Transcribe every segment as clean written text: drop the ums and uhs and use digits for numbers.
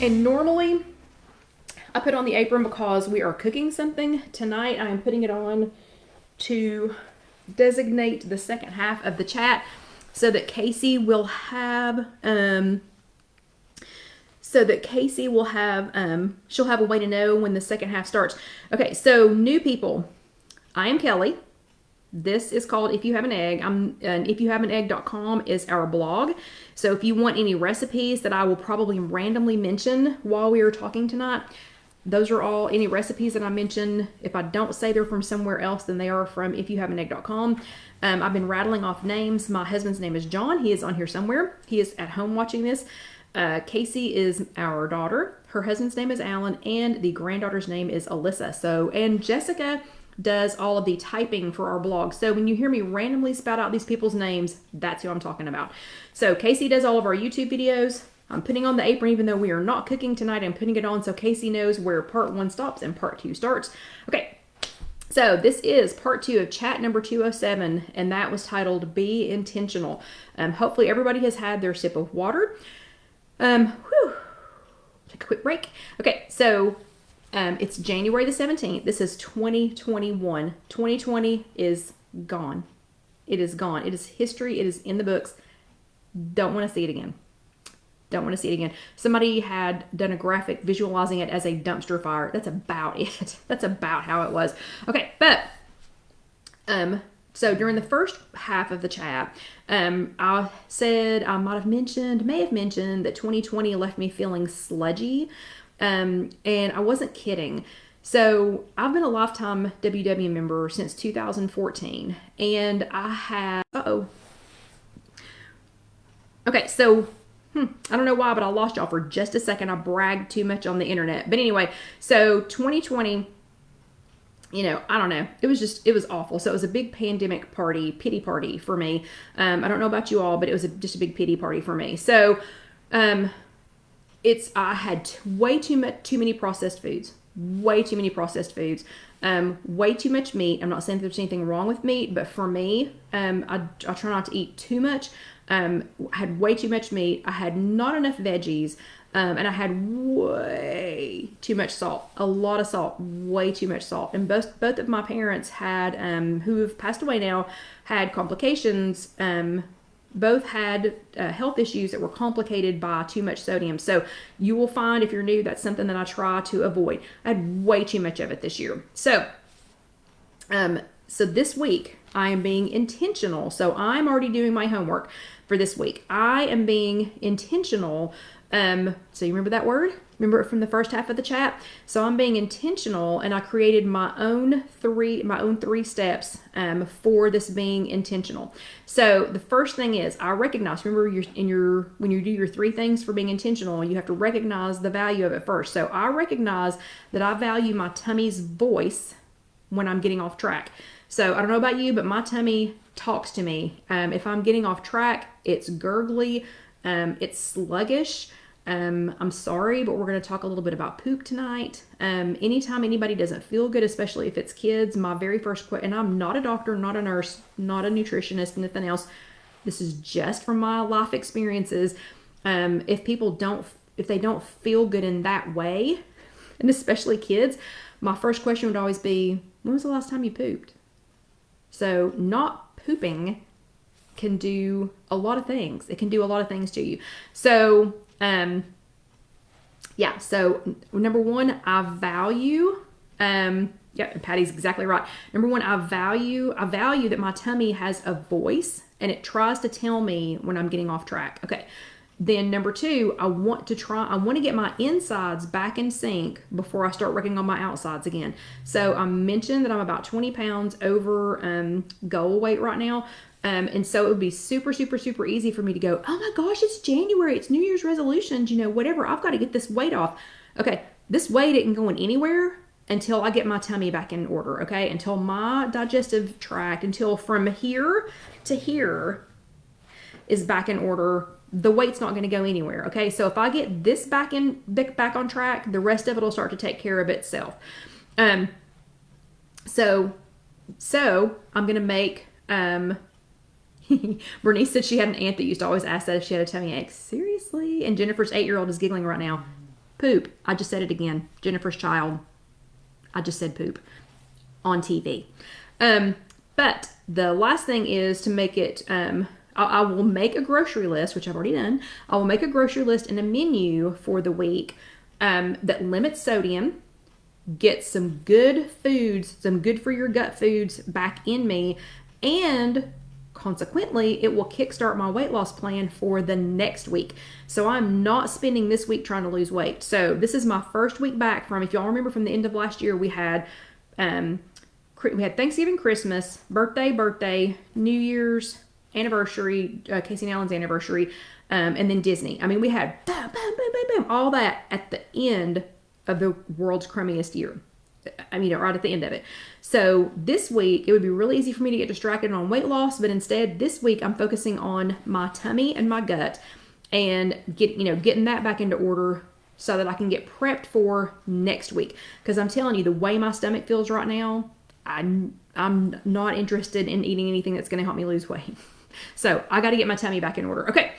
And normally I put on the apron because we are cooking something. Tonight I am putting it on to designate the second half of the chat so that Casey will have she'll have a way to know when the second half starts. Okay, so new people, I am Kelly. This is called If You Have an Egg. IfYouHaveAnEgg.com is our blog. So if you want any recipes that I will probably randomly mention while we are talking tonight, those are all any recipes that I mention. If I don't say they're from somewhere else, then they are from IfYouHaveAnEgg.com. I've been rattling off names. My husband's name is John. He is on here somewhere. He is at home watching this. Casey is our daughter. Her husband's name is Alan, and the granddaughter's name is Alyssa. So, and Jessica does all of the typing for our blog. So when you hear me randomly spout out these people's names, that's who I'm talking about. So Casey does all of our YouTube videos. I'm putting on the apron even though we are not cooking tonight. I'm putting it on so Casey knows where part 1 stops and part 2 starts. Okay, so this is part 2 of chat number 207, and that was titled Be Intentional. Hopefully everybody has had their sip of water. Take a quick break. Okay, so it's January the 17th. This is 2021. 2020 is gone. It is gone. It is history. It is in the books. Don't want to see it again. Don't want to see it again. Somebody had done a graphic visualizing it as a dumpster fire. That's about it. That's about how it was. Okay, but so during the first half of the chat, I said I may have mentioned that 2020 left me feeling sludgy. And I wasn't kidding. So I've been a lifetime WW member since 2014, and I had, okay, so I don't know why, but I lost y'all for just a second. I bragged too much on the internet. But anyway, so 2020, you know, I don't know. It was awful. So it was a big pandemic party, pity party for me. I don't know about you all, but it was just a big pity party for me. So, I had way too many processed foods, way too much meat. I'm not saying there's anything wrong with meat, but for me, I try not to eat too much. I had way too much meat. I had not enough veggies, and I had way too much salt, a lot of salt, way too much salt. And both of my parents had, who have passed away now, had complications, both had health issues that were complicated by too much sodium. So you will find, if you're new, that's something that I try to avoid. I had way too much of it this year. So this week I am being intentional. So I'm already doing my homework for this week. I am being intentional. So you remember that word? Remember it from the first half of the chat? So I'm being intentional, and I created my own three steps for this being intentional. So the first thing is, I recognize, remember when you do your 3 things for being intentional, you have to recognize the value of it first. So I recognize that I value my tummy's voice when I'm getting off track. So I don't know about you, but my tummy talks to me. If I'm getting off track, it's gurgly, it's sluggish. I'm sorry, but we're going to talk a little bit about poop tonight. Anytime anybody doesn't feel good, especially if it's kids, my very first question, and I'm not a doctor, not a nurse, not a nutritionist, nothing else. This is just from my life experiences. If they don't feel good in that way, and especially kids, my first question would always be, when was the last time you pooped? So not pooping can do a lot of things. It can do a lot of things to you. So, so number 1, I value, Patty's exactly right. Number 1, I value that my tummy has a voice and it tries to tell me when I'm getting off track. Okay. Then number 2, I want to get my insides back in sync before I start working on my outsides again. So I mentioned that I'm about 20 pounds over goal weight right now. And so it would be super, super, super easy for me to go, oh my gosh, it's January, it's New Year's resolutions, whatever, I've got to get this weight off. Okay, this weight isn't going anywhere until I get my tummy back in order, okay? Until my digestive tract, until from here to here is back in order, the weight's not going to go anywhere, okay? So if I get this back on track, the rest of it will start to take care of itself. So I'm going to make, Bernice said she had an aunt that used to always ask that if she had a tummy ache. Seriously? And Jennifer's 8-year-old is giggling right now. Poop. I just said it again. Jennifer's child. I just said poop on TV. But the last thing is to make it, I will make a grocery list, which I've already done. I will make a grocery list and a menu for the week that limits sodium, get some good foods, some good for your gut foods back in me, and consequently, it will kickstart my weight loss plan for the next week. So I'm not spending this week trying to lose weight. So this is my first week back from, if y'all remember from the end of last year, we had Thanksgiving, Christmas, birthday, New Year's, anniversary, Casey and Alan's anniversary, and then Disney. I mean, we had boom, boom, boom, boom, boom, all that at the end of the world's crummiest year. I mean, right at the end of it. So this week, it would be really easy for me to get distracted on weight loss, but instead this week I'm focusing on my tummy and my gut and getting that back into order so that I can get prepped for next week. Because I'm telling you, the way my stomach feels right now, I'm not interested in eating anything that's going to help me lose weight. So I got to get my tummy back in order. Okay.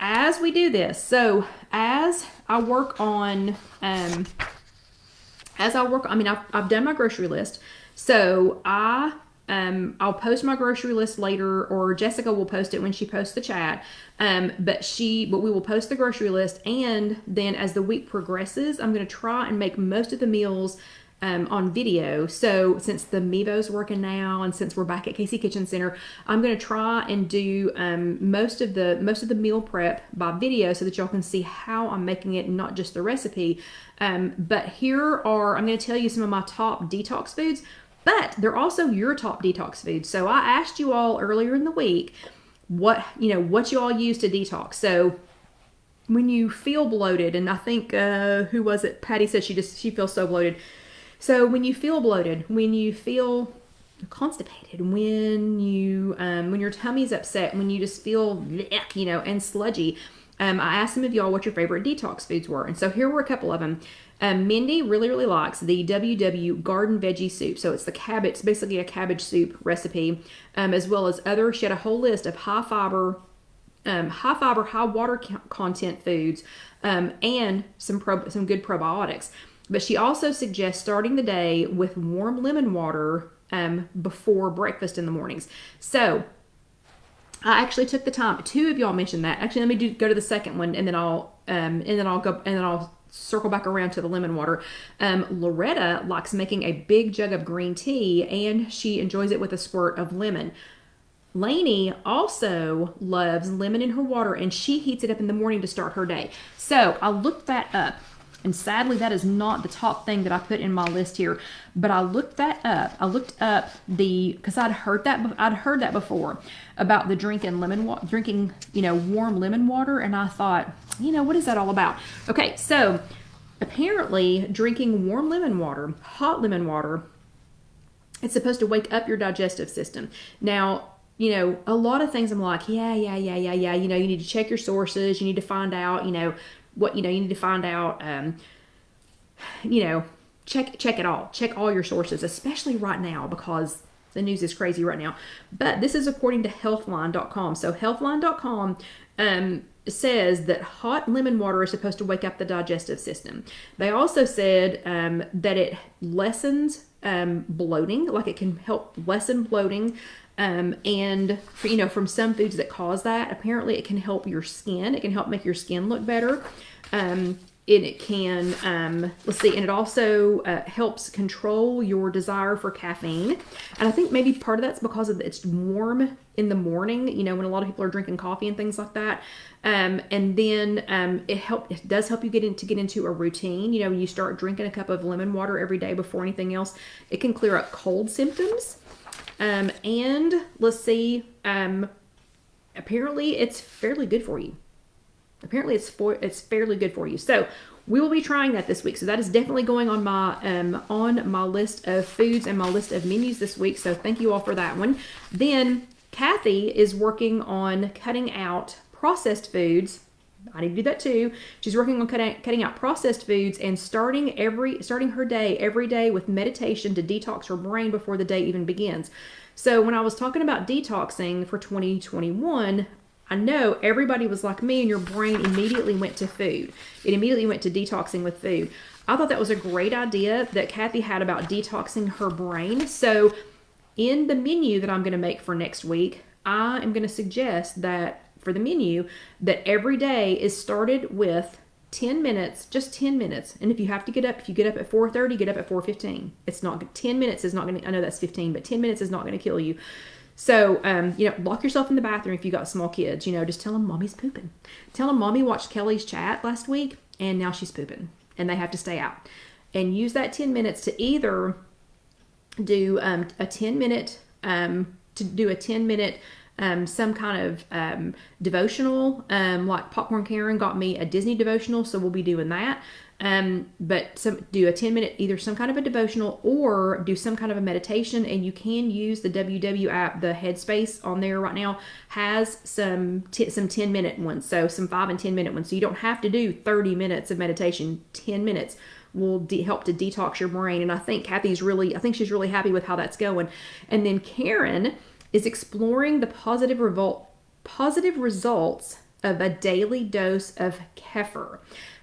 As we do this, so as I work on, I've done my grocery list. So I'll post my grocery list later, or Jessica will post it when she posts the chat. But we will post the grocery list, and then as the week progresses, I'm going to try and make most of the meals on video. So since the Mevo's working now, and since we're back at Casey Kitchen Center, I'm going to try and do most of the meal prep by video so that y'all can see how I'm making it, not just the recipe. But I'm going to tell you some of my top detox foods, but they're also your top detox foods. So I asked you all earlier in the week what you all use to detox. So when you feel bloated, and I think who was it? Patty said she feels so bloated. So when you feel bloated, when you feel constipated, when your tummy's upset, when you just feel and sludgy, I asked some of y'all what your favorite detox foods were, and so here were a couple of them. Mindy really likes the WW Garden Veggie Soup. So it's it's basically a cabbage soup recipe, as well as other. She had a whole list of high fiber, high water content foods, and some good probiotics. But she also suggests starting the day with warm lemon water before breakfast in the mornings. So I actually took the time. Two of y'all mentioned that. Actually, let me go to the second one, and then I'll circle back around to the lemon water. Loretta likes making a big jug of green tea, and she enjoys it with a squirt of lemon. Lainey also loves lemon in her water, and she heats it up in the morning to start her day. So I looked that up. And sadly, that is not the top thing that I put in my list here. But I looked that up. I looked up because I'd heard that before about the drinking warm lemon water, and I thought, what is that all about? Okay, so apparently drinking warm lemon water, hot lemon water, it's supposed to wake up your digestive system. Now, a lot of things I'm like, yeah. You need to check your sources. You need to find out, check it all. Check all your sources, especially right now because the news is crazy right now. But this is according to healthline.com. So healthline.com says that hot lemon water is supposed to wake up the digestive system. They also said that it lessens bloating, like it can help lessen bloating. And from some foods that cause that, apparently it can help your skin. It can help make your skin look better. And it can, and it also helps control your desire for caffeine. And I think maybe part of that's because it's warm in the morning, when a lot of people are drinking coffee and things like that. And then it does help you get into a routine. When you start drinking a cup of lemon water every day before anything else, it can clear up cold symptoms. And apparently it's fairly good for you. It's fairly good for you. So we will be trying that this week. So that is definitely going on my list of foods and my list of menus this week. So thank you all for that one. Then Kathy is working on cutting out processed foods. I need to do that too. She's working on cutting out processed foods and starting her day every day with meditation to detox her brain before the day even begins. So when I was talking about detoxing for 2021, I know everybody was like me, and your brain immediately went to food. It immediately went to detoxing with food. I thought that was a great idea that Kathy had about detoxing her brain. So in the menu that I'm going to make for next week, I am going to suggest that for the menu that every day is started with 10 minutes, just 10 minutes. And if you have to get up, if you get up at 4:30, get up at 4:15. It's not 10 minutes is not going to, I know that's 15, but 10 minutes is not going to kill you. So, lock yourself in the bathroom if you got small kids, just tell them mommy's pooping. Tell them mommy watched Kelly's chat last week and now she's pooping and they have to stay out. And use that 10 minutes to either do a 10 minute, some kind of devotional, like Popcorn Karen got me a Disney devotional, so we'll be doing that. But do a 10-minute, either some kind of a devotional or do some kind of a meditation, and you can use the WW app. The Headspace on there right now has some 10-minute ones, so some 5 and 10-minute ones. So you don't have to do 30 minutes of meditation. 10 minutes will help to detox your brain, and I think she's really happy with how that's going. And then Karen is exploring the positive results of a daily dose of kefir.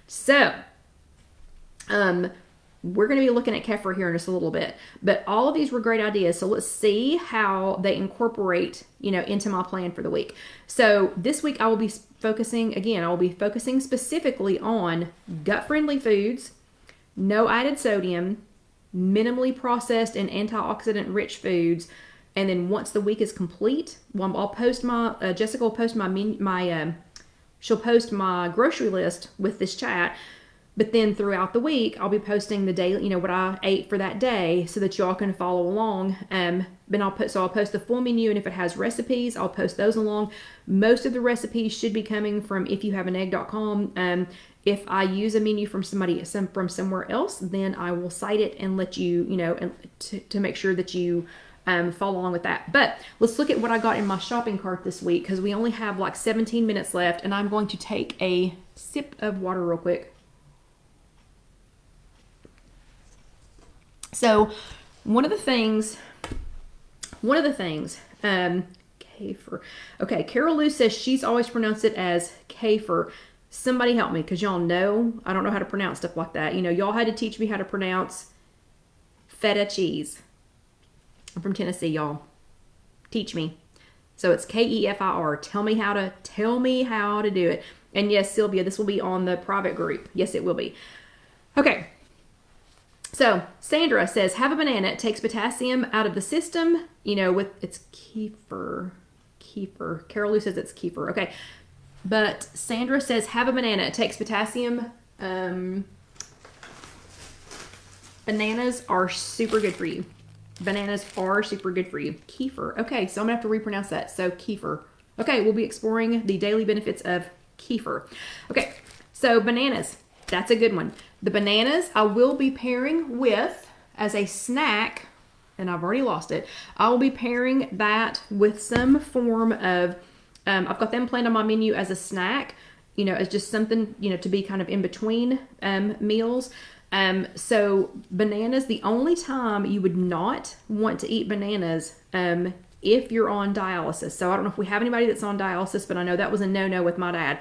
So, we're going to be looking at kefir here in just a little bit, but all of these were great ideas. So let's see how they incorporate, into my plan for the week. So this week I will be focusing specifically on gut-friendly foods, no added sodium, minimally processed and antioxidant-rich foods. And then once the week is complete, I'll post Jessica will post she'll post my grocery list with this chat. But then throughout the week, I'll be posting the daily, what I ate for that day, so that y'all can follow along. But I'll post the full menu, and if it has recipes, I'll post those along. Most of the recipes should be coming from IfYouHaveAnEgg.com. If I use a menu from from somewhere else, then I will cite it and let you, to make sure that you follow along with that. But let's look at what I got in my shopping cart this week, because we only have like 17 minutes left, and I'm going to take a sip of water real quick. So one of the things, kefir. Okay, Carol Lou says she's always pronounced it as kefir. Somebody help me, because y'all know I don't know how to pronounce stuff like that. Y'all had to teach me how to pronounce feta cheese. I'm from Tennessee, y'all. Teach me. So it's Kefir. Tell me how to do it. And yes, Sylvia, this will be on the private group. Yes, it will be. Okay. So Sandra says, have a banana. It takes potassium out of the system. It's kefir. Carol Lou says it's kefir. Okay. But Sandra says, have a banana. It takes potassium. Bananas are super good for you. Kefir. Okay, so I'm going to have to repronounce that. So kefir. Okay, we'll be exploring the daily benefits of kefir. Okay, so bananas. That's a good one. The bananas I will be pairing with, as a snack, and I've already lost it, I will be pairing that with some form of, I've got them planned on my menu as a snack, as just something, to be kind of in between meals. So bananas, the only time you would not want to eat bananas, if you're on dialysis. So I don't know if we have anybody that's on dialysis, but I know that was a no-no with my dad.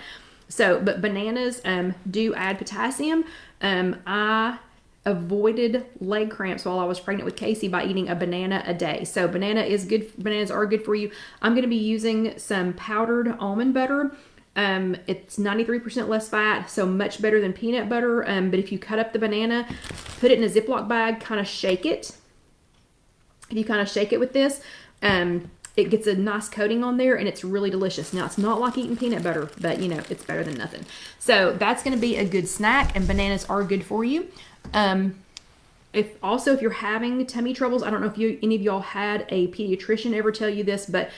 So, but bananas, do add potassium. I avoided leg cramps while I was pregnant with Casey by eating a banana a day. So bananas are good for you. I'm going to be using some powdered almond butter. It's 93% less fat, so much better than peanut butter. But if you cut up the banana, put it in a Ziploc bag, kind of shake it. If you kind of shake it with this, it gets a nice coating on there, and it's really delicious. Now, it's not like eating peanut butter, but it's better than nothing. So that's going to be a good snack, and bananas are good for you. If you're having tummy troubles, I don't know if any of y'all had a pediatrician ever tell you this, but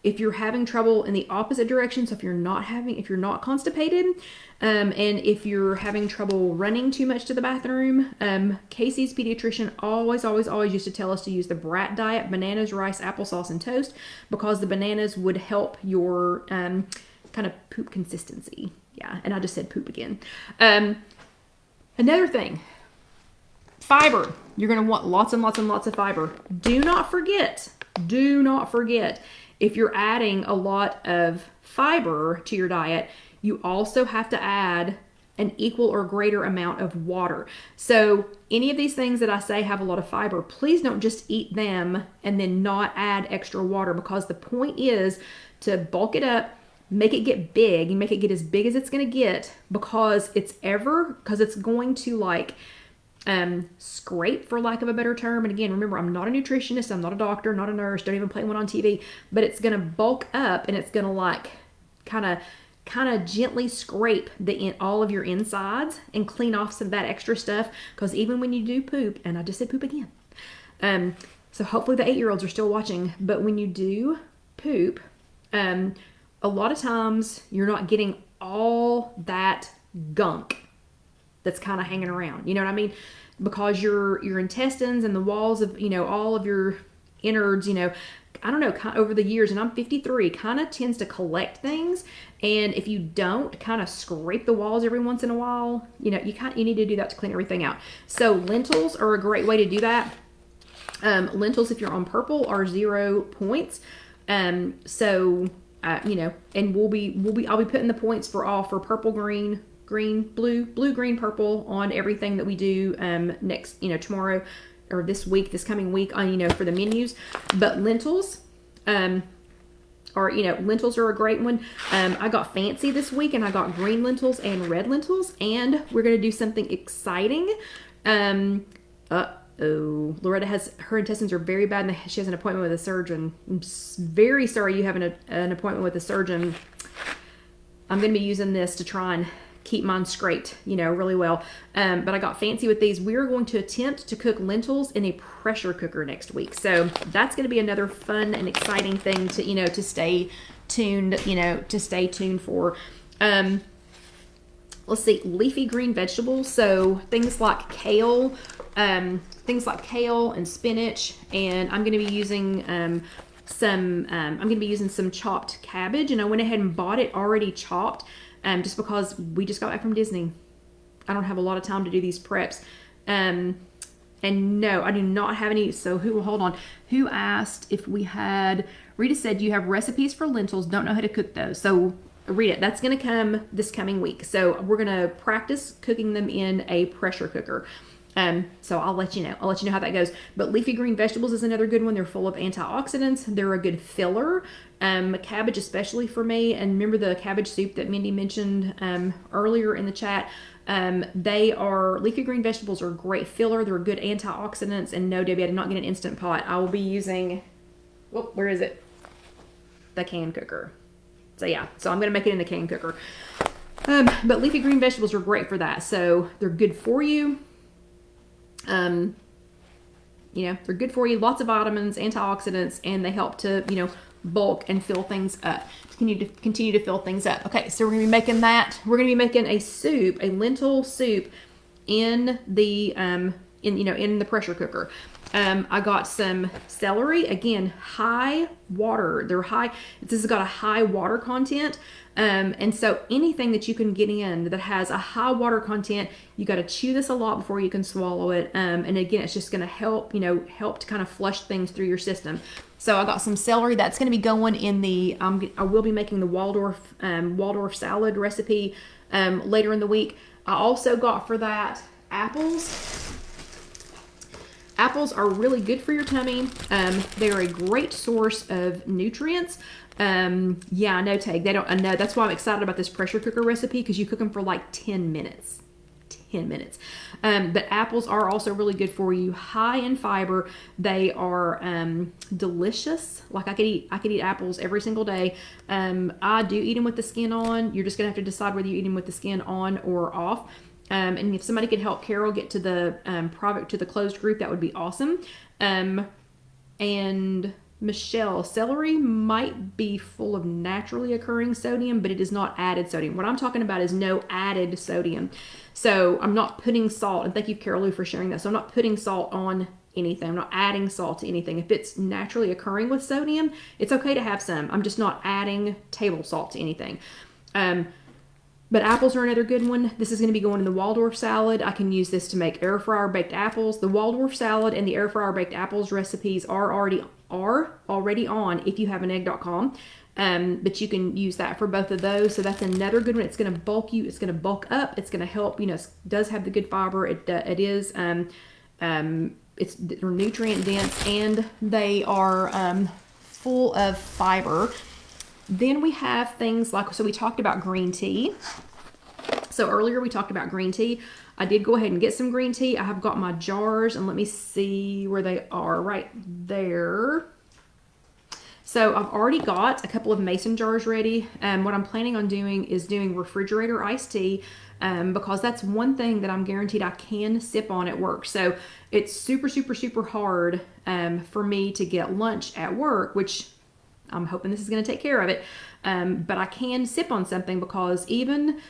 if you're having trouble in the opposite direction, so if you're not constipated, and if you're having trouble running too much to the bathroom, Casey's pediatrician always used to tell us to use the Brat diet: bananas, rice, applesauce, and toast, because the bananas would help your kind of poop consistency. Yeah, and I just said poop again. Another thing, fiber. You're going to want lots and lots and lots of fiber. Do not forget, if you're adding a lot of fiber to your diet, you also have to add an equal or greater amount of water. So any of these things that I say have a lot of fiber, please don't just eat them and then not add extra water, because the point is to bulk it up, make it get big, and make it get as big as it's going to get, because it's going to like scrape, for lack of a better term. And again, remember, I'm not a nutritionist, I'm not a doctor, not a nurse, don't even play one on TV, but it's going to bulk up and it's going to like kind of gently scrape all of your insides and clean off some of that extra stuff. Because even when you do poop, and I just said poop again, so hopefully the 8-year-olds are still watching, but when you do poop, a lot of times you're not getting all that gunk that's kind of hanging around, you know what I mean? Because your intestines and the walls of, all of your innards, I don't know, over the years, and I'm 53, kind of tends to collect things. And if you don't kind of scrape the walls every once in a while, you need to do that to clean everything out. So lentils are a great way to do that. Lentils, if you're on purple, are 0 points. And I'll be putting the points for purple, green, blue, green, purple on everything that we do next, tomorrow or this coming week on, for the menus. But lentils, lentils are a great one. I got fancy this week and I got green lentils and red lentils, and we're going to do something exciting. Loretta her intestines are very bad and she has an appointment with a surgeon. I'm very sorry you have an appointment with a surgeon. I'm going to be using this to try and keep mine scraped, really well. But I got fancy with these. We're going to attempt to cook lentils in a pressure cooker next week. So that's going to be another fun and exciting thing to stay tuned, for. Let's see, leafy green vegetables. So things like kale and spinach, and I'm going to be using some chopped cabbage, and I went ahead and bought it already chopped. Just because we just got back from Disney. I don't have a lot of time to do these preps. And no, I do not have any. So hold on. Who asked if we had, Rita said, you have recipes for lentils, don't know how to cook those. So Rita, that's going to come this coming week. So we're going to practice cooking them in a pressure cooker. So I'll let you know. How that goes. But leafy green vegetables is another good one. They're full of antioxidants. They're a good filler. Cabbage especially for me. And remember the cabbage soup that Mindy mentioned earlier in the chat. Leafy green vegetables are a great filler. They're good antioxidants. And no, Debbie, I did not get an Instant Pot. I will be using, where is it? The can cooker. So yeah, so I'm going to make it in the can cooker. But leafy green vegetables are great for that. So they're good for you. They're good for you. Lots of vitamins, antioxidants, and they help to, bulk and fill things up. Continue to fill things up. Okay, so we're going to be making that. We're going to be making a lentil soup in the in the pressure cooker. I got some celery, again, high water. This has got a high water content. And so anything that you can get in that has a high water content, you got to chew this a lot before you can swallow it. And again, it's just going to help to kind of flush things through your system. So I got some celery that's going to be going in I will be making the Waldorf salad recipe, later in the week. I also got for that apples. Apples are really good for your tummy. They're a great source of nutrients. I know, Tag. I know. That's why I'm excited about this pressure cooker recipe, because you cook them for like 10 minutes. 10 minutes. But apples are also really good for you. High in fiber. They are delicious. Like I could eat apples every single day. I do eat them with the skin on. You're just gonna have to decide whether you eat them with the skin on or off. And if somebody could help Carol get to the closed group, that would be awesome. And Michelle, celery might be full of naturally occurring sodium, but it is not added sodium. What I'm talking about is no added sodium. So I'm not putting salt, and thank you, Carol Lou, for sharing that. So I'm not putting salt on anything. I'm not adding salt to anything. If it's naturally occurring with sodium, it's okay to have some. I'm just not adding table salt to anything. But apples are another good one. This is going to be going in the Waldorf salad. I can use this to make air fryer baked apples. The Waldorf salad and the air fryer baked apples recipes are already are already on IfYouHaveAnEgg.com. But you can use that for both of those. So that's another good one. It's going to bulk you. It's going to bulk up. It's going to help. You know, it does have the good fiber. It is. They're nutrient dense, and they are full of fiber. Then we have things like, so we talked about green tea. So earlier we talked about green tea. I did go ahead and get some green tea. I have got my jars, and let me see where they are, right there. So I've already got a couple of mason jars ready. What I'm planning on doing is doing refrigerator iced tea, because that's one thing that I'm guaranteed I can sip on at work. So it's super, super, super hard for me to get lunch at work, which I'm hoping this is going to take care of it. But I can sip on something, because even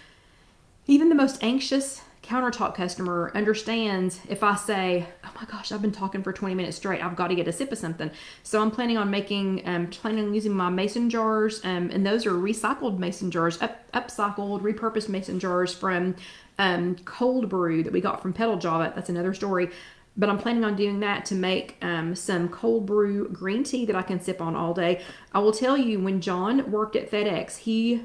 the most anxious countertop customer understands if I say, oh my gosh, I've been talking for 20 minutes straight, I've got to get a sip of something. So I'm planning on using my mason jars, and those are recycled mason jars, upcycled, repurposed mason jars from cold brew that we got from Pedal Java. That's another story. But I'm planning on doing that to make some cold brew green tea that I can sip on all day. I will tell you, when John worked at FedEx,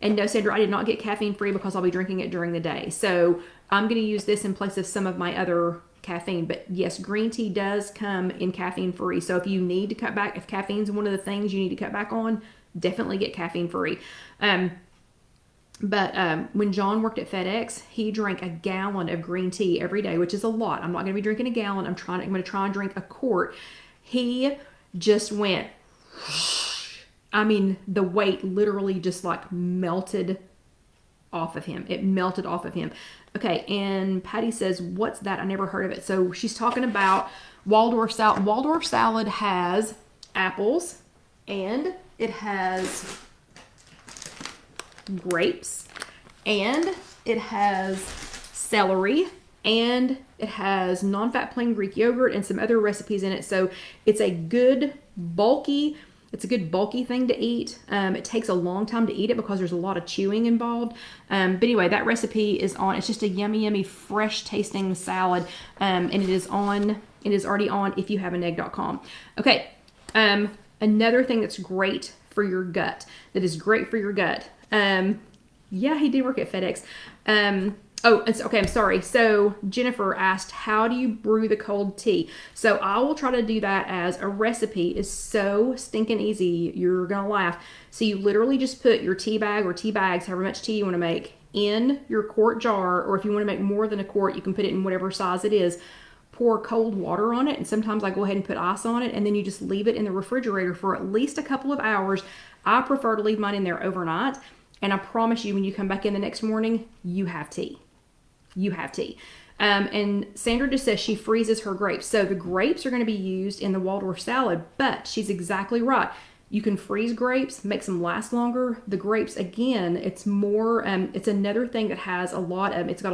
and no, Sandra, I did not get caffeine free because I'll be drinking it during the day. So I'm going to use this in place of some of my other caffeine. But yes, green tea does come in caffeine free. So if you need to cut back, if caffeine's one of the things you need to cut back on, definitely get caffeine free. But when John worked at FedEx, he drank a gallon of green tea every day, which is a lot. I'm not going to be drinking a gallon. I'm going to try and drink a quart. He just went... I mean, the weight literally just like melted off of him. It melted off of him. Okay, and Patty says, what's that? I never heard of it. So she's talking about Waldorf salad. Waldorf salad has apples, and it has grapes, and it has celery, and it has non-fat plain Greek yogurt and some other recipes in it. So it's a good bulky thing to eat. It takes a long time to eat it because there's a lot of chewing involved. But anyway, that recipe is on. It's just a yummy, yummy, fresh tasting salad. And it is already on IfYouHaveAnEgg.com. Okay. Another thing that's great for your gut, yeah, he did work at FedEx. Okay, I'm sorry. So Jennifer asked, how do you brew the cold tea? So I will try to do that as a recipe. It's so stinking easy. You're going to laugh. So you literally just put your tea bag or tea bags, however much tea you want to make, in your quart jar, or if you want to make more than a quart, you can put it in whatever size it is. Pour cold water on it, and sometimes I go ahead and put ice on it, and then you just leave it in the refrigerator for at least a couple of hours. I prefer to leave mine in there overnight, and I promise you, when you come back in the next morning, you have tea. And Sandra just says she freezes her grapes. So the grapes are going to be used in the Waldorf salad, but she's exactly right. You can freeze grapes, makes them last longer. The grapes, again, it's more, it's another thing that has a lot of, it has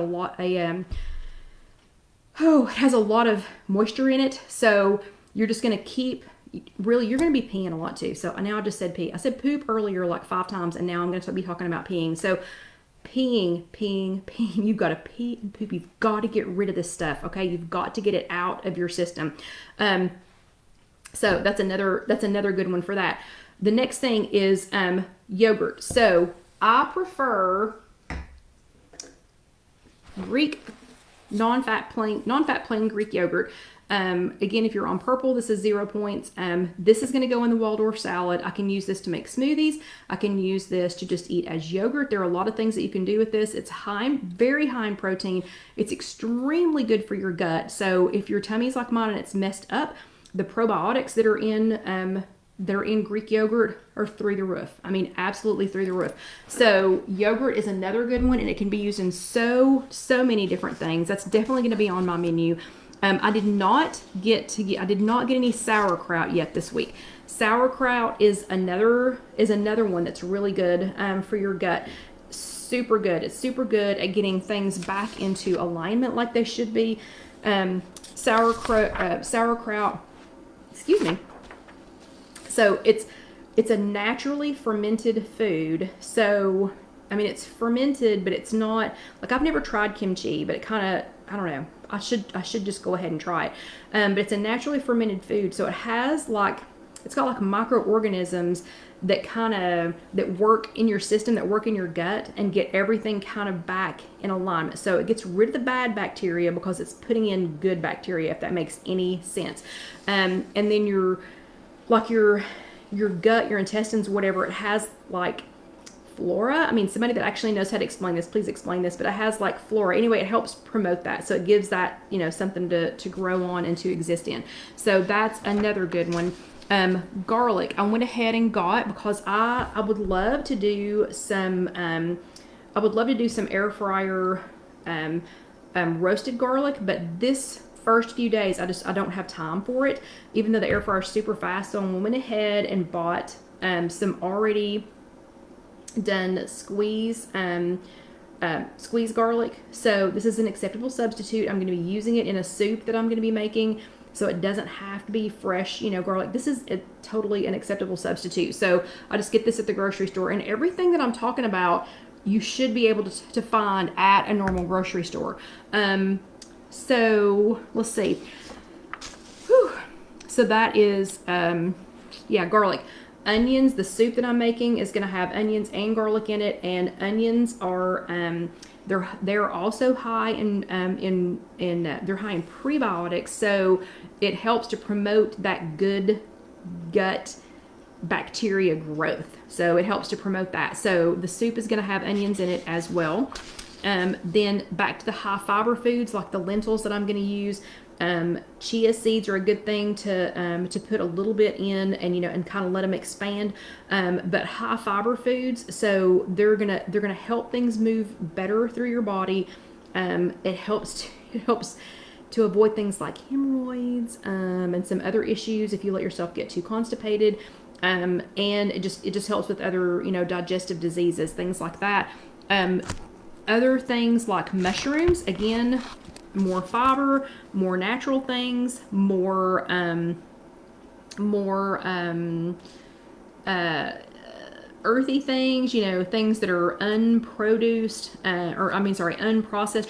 a lot of moisture in it. So you're just going to keep, really, you're going to be peeing a lot too. So now I just said pee. I said poop earlier like 5 times, and now I'm going to be talking about peeing. So peeing. You've got to pee and poop. You've got to get rid of this stuff, okay? You've got to get it out of your system. So that's another good one for that. The next thing is yogurt. So I prefer Greek non-fat plain Greek yogurt. Again, if you're on purple, this is 0 points. This is going to go in the Waldorf salad. I can use this to make smoothies. I can use this to just eat as yogurt. There are a lot of things that you can do with this. It's very high in protein. It's extremely good for your gut. So if your tummy's like mine and it's messed up, the probiotics that are in Greek yogurt are through the roof. I mean, absolutely through the roof. So yogurt is another good one, and it can be used in so many different things. That's definitely going to be on my menu. I did not get any sauerkraut yet this week. Sauerkraut is another one that's really good for your gut. Super good. It's super good at getting things back into alignment like they should be. Sauerkraut. Excuse me. So it's a naturally fermented food. So I mean, it's fermented, but it's not like, I've never tried kimchi, but it kind of, I don't know. I should just go ahead and try it. But it's a naturally fermented food, so it has like, it's got like microorganisms that that work in your system, that work in your gut, and get everything kind of back in alignment. So it gets rid of the bad bacteria because it's putting in good bacteria, if that makes any sense. And then your gut, your intestines, whatever, it has like flora. I mean, somebody that actually knows how to explain this, please explain this, but it has like flora. Anyway, it helps promote that. So it gives that, something to grow on and to exist in. So that's another good one. Garlic, I went ahead and got, because I would love to do some, air fryer, roasted garlic, but this first few days, I don't have time for it, even though the air fryer is super fast. So I went ahead and bought, some already done squeeze garlic. So this is an acceptable substitute. I'm going to be using it in a soup that I'm going to be making. So it doesn't have to be fresh, garlic. This is totally an acceptable substitute. So I just get this at the grocery store, and everything that I'm talking about, you should be able to find at a normal grocery store. So let's see. Whew. So that is, garlic. Onions, the soup that I'm making is going to have onions and garlic in it, and onions are, they're also high they're high in prebiotics, so it helps to promote that good gut bacteria growth. So it helps to promote that. So the soup is going to have onions in it as well. Then back to the high fiber foods like the lentils that I'm going to use. Chia seeds are a good thing to put a little bit in, and kind of let them expand. But high fiber foods, so they're gonna help things move better through your body. It helps to avoid things like hemorrhoids, and some other issues if you let yourself get too constipated. And it just helps with other, digestive diseases, things like that. Other things like mushrooms, again, more fiber, more natural things, more earthy things, things that are unprocessed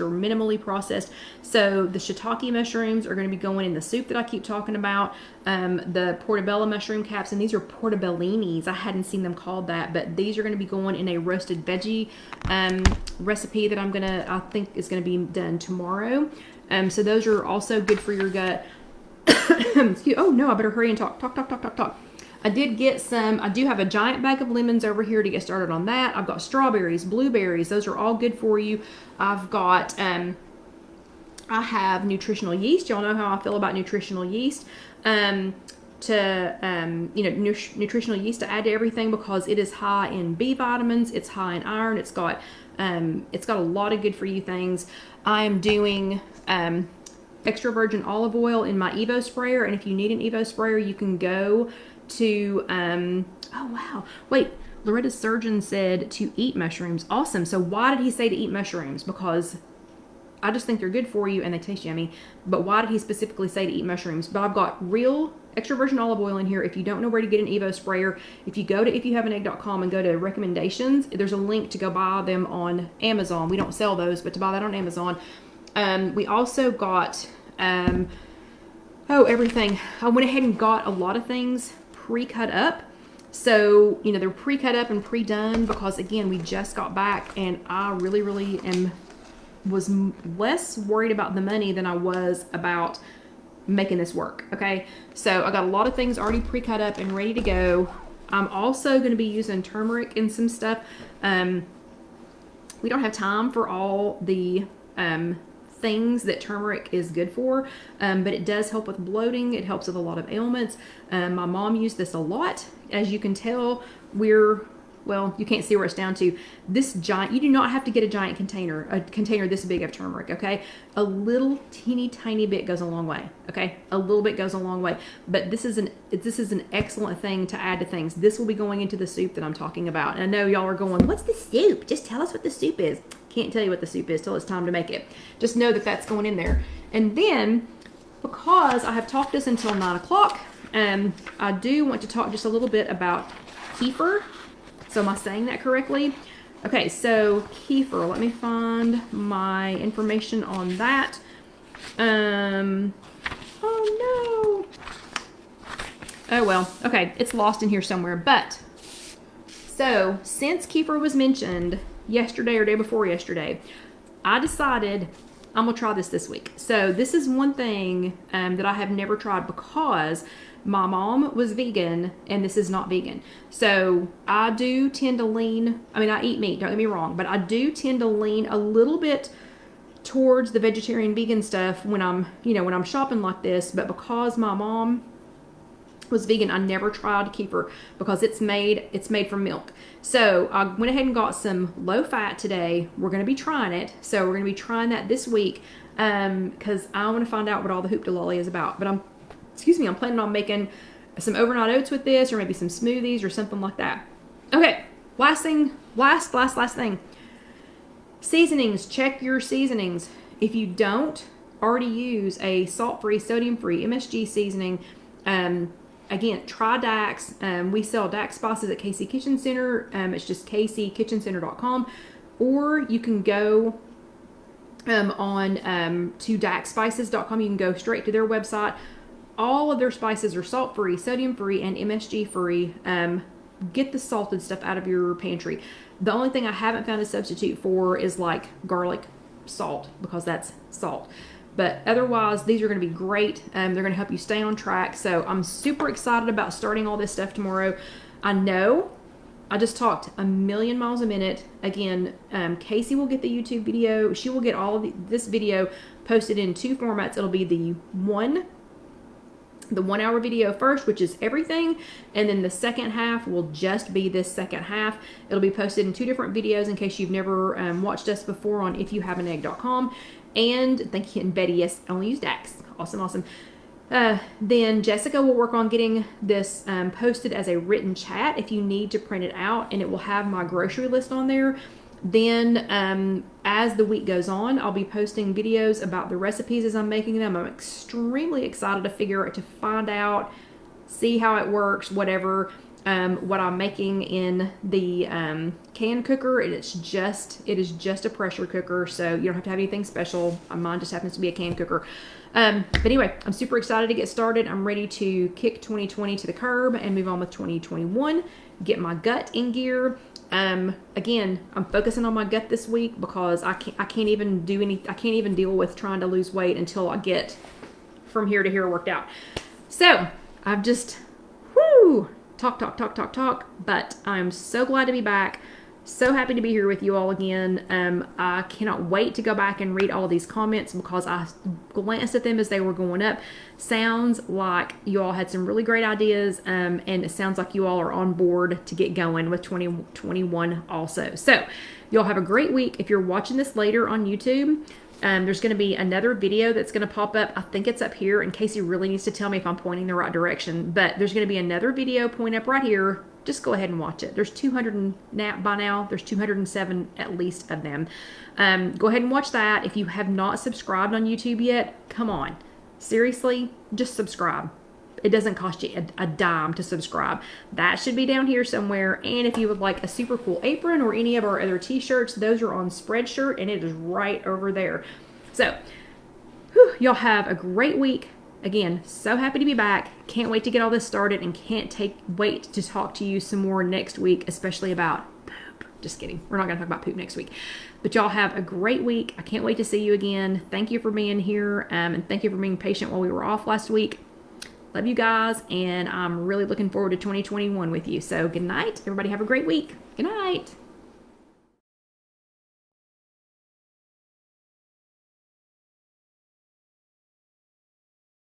or minimally processed. So the shiitake mushrooms are going to be going in the soup that I keep talking about. The portobello mushroom caps, and these are portobellinis. I hadn't seen them called that, but these are going to be going in a roasted veggie recipe that I think is going to be done tomorrow. So those are also good for your gut. Oh no, I better hurry and talk. I do have a giant bag of lemons over here to get started on that. I've got strawberries, blueberries. Those are all good for you. I've got, I have nutritional yeast. Y'all know how I feel about nutritional yeast. Nutritional yeast to add to everything because it is high in B vitamins. It's high in iron. It's got a lot of good for you things. I am doing, extra virgin olive oil in my Evo sprayer. And if you need an Evo sprayer, you can go to, oh wow, wait, Loretta's surgeon said to eat mushrooms. Awesome. So why did he say to eat mushrooms? Because I just think they're good for you and they taste yummy. But why did he specifically say to eat mushrooms? But I've got real extra virgin olive oil in here. If you don't know where to get an Evo sprayer, if you go to IfYouHaveAnEgg.com and go to recommendations, there's a link to go buy them on Amazon. We don't sell those, but to buy that on Amazon. We also got, everything. I went ahead and got a lot of things pre-cut up. So, they're pre-cut up and pre-done because, again, we just got back and I really, really was less worried about the money than I was about making this work. Okay. So I got a lot of things already pre-cut up and ready to go. I'm also going to be using turmeric in some stuff. We don't have time for all the, things that turmeric is good for, but it does help with bloating. It helps with a lot of ailments. My mom used this a lot. As you can tell, you can't see where it's down to. This giant, you do not have to get a giant container, a container this big of turmeric, okay? A little teeny tiny bit goes a long way, okay? A little bit goes a long way. But this is an excellent thing to add to things. This will be going into the soup that I'm talking about. And I know y'all are going, what's the soup? Just tell us what the soup is. Can't tell you what the soup is till it's time to make it. Just know that that's going in there. And then, because I have talked this until 9 o'clock, I do want to talk just a little bit about kefir. So am I saying that correctly? Okay, so kefir, let me find my information on that. Oh no. Oh well. Okay, it's lost in here somewhere. But so since kefir was mentioned yesterday or day before yesterday, I decided I'm gonna try this week. So this is one thing that I have never tried because my mom was vegan and this is not vegan. So I do tend to lean, I mean, I eat meat, don't get me wrong, but I do tend to lean a little bit towards the vegetarian vegan stuff when I'm, when I'm shopping like this. But because my mom was vegan, I never tried kefir because it's made from milk. So I went ahead and got some low fat today. We're going to be trying it. So we're going to be trying that this week because I want to find out what all the hoopty-lolly is about. But I'm planning on making some overnight oats with this, or maybe some smoothies or something like that. Okay, last thing. Seasonings, check your seasonings. If you don't already use a salt-free, sodium-free MSG seasoning, again, try Dax. We sell Dax spices at KC Kitchen Center. It's just kckitchencenter.com. Or you can go on to daxspices.com. You can go straight to their website. All of their spices are salt-free, sodium-free, and MSG-free. Get the salted stuff out of your pantry. The only thing I haven't found a substitute for is like garlic salt, because that's salt. But otherwise, these are going to be great. They're going to help you stay on track. So I'm super excited about starting all this stuff tomorrow. I know I just talked a million miles a minute. Again, Casey will get the YouTube video. She will get all of this video posted in two formats. It'll be the 1 hour video first, which is everything, and then the second half will just be this second half. It'll be posted in two different videos in case you've never watched us before on IfYouHaveAnEgg.com. And thank you, and Betty, yes, I only use Dax. Awesome. Then Jessica will work on getting this posted as a written chat if you need to print it out, and it will have my grocery list on there. Then as the week goes on, I'll be posting videos about the recipes as I'm making them. I'm extremely excited to find out, see how it works, whatever. What I'm making in the can cooker, it is just a pressure cooker, so you don't have to have anything special. Mine just happens to be a can cooker. But anyway, I'm super excited to get started. I'm ready to kick 2020 to the curb and move on with 2021, get my gut in gear. Again, I'm focusing on my gut this week because I can't even deal with trying to lose weight until I get from here to here worked out. So I've just talk, but I'm so glad to be back. So happy to be here with you all again. I cannot wait to go back and read all these comments because I glanced at them as they were going up. Sounds like you all had some really great ideas, and it sounds like you all are on board to get going with 2021 also. So y'all have a great week. If you're watching this later on YouTube, there's going to be another video that's going to pop up. I think it's up here, and Casey really needs to tell me if I'm pointing the right direction. But there's going to be another video point up right here. Just go ahead and watch it. There's 200 by now. There's 207 at least of them. Go ahead and watch that. If you have not subscribed on YouTube yet, come on. Seriously, just subscribe. It doesn't cost you a dime to subscribe. That should be down here somewhere. And if you would like a super cool apron or any of our other t-shirts, those are on Spreadshirt, and it is right over there. So, y'all have a great week. Again, so happy to be back. Can't wait to get all this started, and can't wait to talk to you some more next week, especially about poop. Just kidding. We're not going to talk about poop next week. But y'all have a great week. I can't wait to see you again. Thank you for being here, and thank you for being patient while we were off last week. Love you guys, and I'm really looking forward to 2021 with you. So good night. Everybody have a great week. Good night.